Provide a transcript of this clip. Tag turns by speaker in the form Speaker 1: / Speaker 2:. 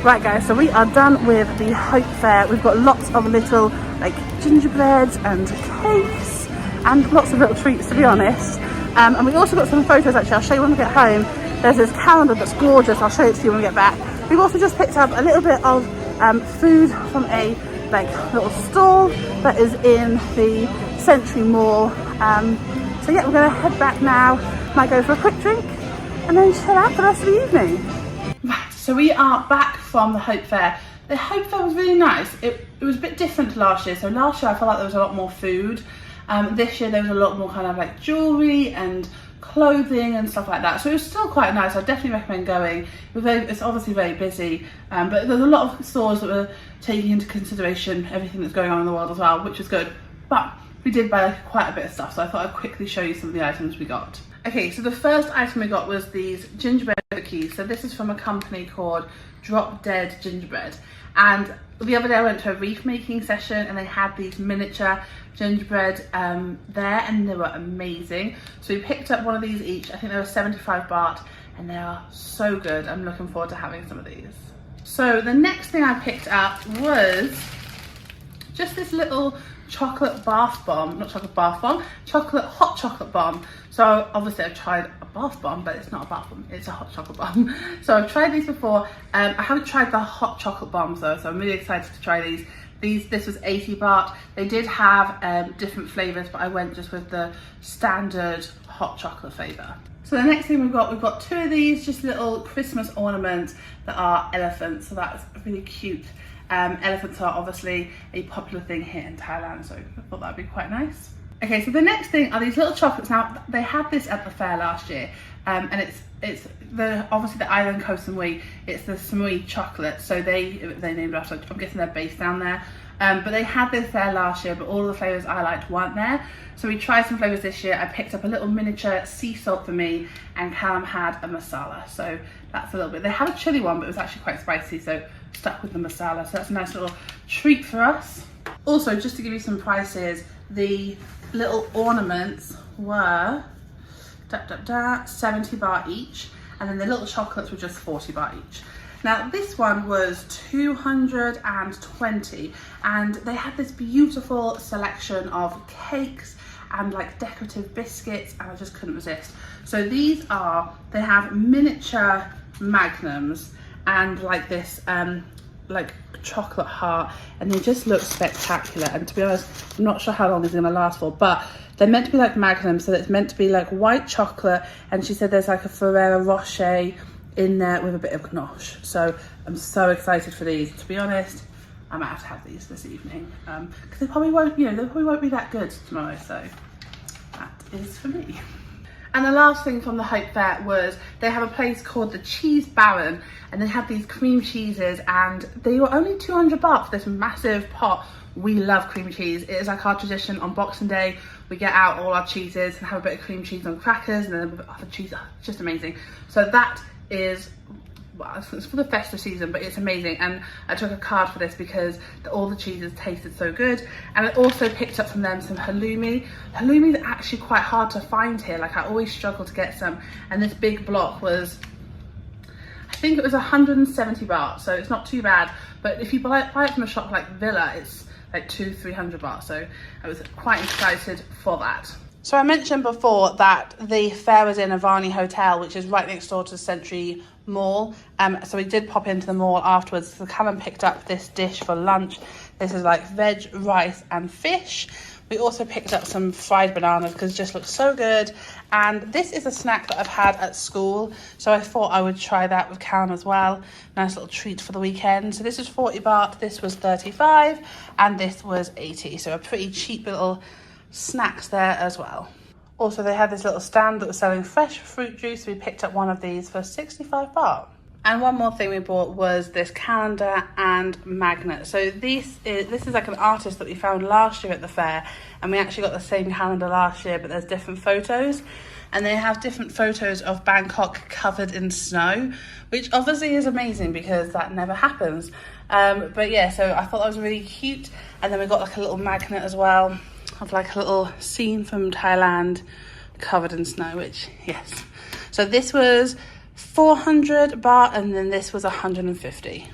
Speaker 1: Right guys, so we are done with the Hope Fair. We've got lots of little like gingerbreads and cakes and lots of little treats, to be honest. And we also got some photos. Actually, I'll show you when we get home. There's this calendar that's gorgeous. I'll show it to you when we get back. We've also just picked up a little bit of food from a like little stall that is in the Century Mall. So yeah, we're gonna head back now. Might go for a quick drink and then chill out for the rest of the evening. Right, so we are back from the Hope Fair. The Hope Fair was really nice. It was a bit different to last year. So last year I felt like there was a lot more food. This year there was a lot more kind of like jewellery and clothing and stuff like that. So it was still quite nice. I definitely recommend going. It's obviously very busy, but there's a lot of stores that were taking into consideration everything that's going on in the world as well, which was good. But we did buy like quite a bit of stuff, so I thought I'd quickly show you some of the items we got. Okay, so the first item we got was these gingerbread cookies. So this is from a company called Drop Dead Gingerbread. And the other day I went to a wreath making session and they had these miniature gingerbread there, and they were amazing. So we picked up one of these each. I think they were 75 baht and they are so good. I'm looking forward to having some of these. So the next thing I picked up was just this little chocolate bath bomb, not chocolate bath bomb, hot chocolate bomb. So obviously I've tried a bath bomb, but it's not a bath bomb, it's a hot chocolate bomb. So I've tried these before. I haven't tried the hot chocolate bombs though, so I'm really excited to try these. This was 80 baht. They did have different flavors, but I went just with the standard hot chocolate flavor. So the next thing we've got two of these, just little Christmas ornaments that are elephants. So that's really cute. Elephants are obviously a popular thing here in Thailand, so I thought that'd be quite nice. Okay, so the next thing are these little chocolates. Now they had this at the fair last year, and it's obviously the island Koh Samui. It's the Samui chocolate, so they named after. I'm guessing they're based down there. But they had this there last year, but all the flavors I liked weren't there. So we tried some flavors this year. I picked up a little miniature sea salt for me, and Callum had a masala. So that's a little bit. They had a chili one, but it was actually quite spicy, so stuck with the masala. So that's a nice little treat for us. Also, just to give you some prices, the little ornaments were 70 baht each, and then the little chocolates were just 40 baht each. Now this one was 220, and they had this beautiful selection of cakes and like decorative biscuits, and I just couldn't resist. So these they have miniature magnums and like this like chocolate heart, and they just look spectacular. And to be honest, I'm not sure how long these are gonna last for, but they're meant to be like magnums, so it's meant to be like white chocolate, and she said there's like a Ferrero Rocher in there with a bit of ganache. So I'm so excited for these. To be honest, I might have to have these this evening, because they probably won't, they probably won't be that good tomorrow. So that is for me. And the last thing from the Hope Fair was they have a place called the Cheese Baron, and they had these cream cheeses, and they were only 200 baht for this massive pot. We love cream cheese. It is like our tradition on Boxing Day. We get out all our cheeses and have a bit of cream cheese on crackers, and then a bit of other cheese. Oh, it's just amazing. So that is, well, it's for the festive season, but it's amazing. And I took a card for this because all the cheeses tasted so good. And I also picked up from them some halloumi. Halloumi is actually quite hard to find here. Like, I always struggle to get some. And this big block was, I think it was 170 baht, so it's not too bad. But if you buy it from a shop like Villa, it's like 200-300 baht. So I was quite excited for that. So I mentioned before that the fair was in Avani Hotel, which is right next door to Century Mall. So we did pop into the mall afterwards. So Callum picked up this dish for lunch. This is like veg, rice and fish. We also picked up some fried bananas because it just looks so good. And this is a snack that I've had at school, so I thought I would try that with Callum as well. Nice little treat for the weekend. So this is 40 baht, this was 35, and this was 80. So a pretty cheap little snacks there as well. Also, they had this little stand that was selling fresh fruit juice. We picked up one of these for 65 baht. And one more thing we bought was this calendar and magnet. So this is like an artist that we found last year at the fair, and we actually got the same calendar last year, but there's different photos. And they have different photos of Bangkok covered in snow, which obviously is amazing because that never happens. But yeah, so I thought that was really cute. And then we got like a little magnet as well of like a little scene from Thailand covered in snow, which, yes. So this was 400 baht, and then this was 150.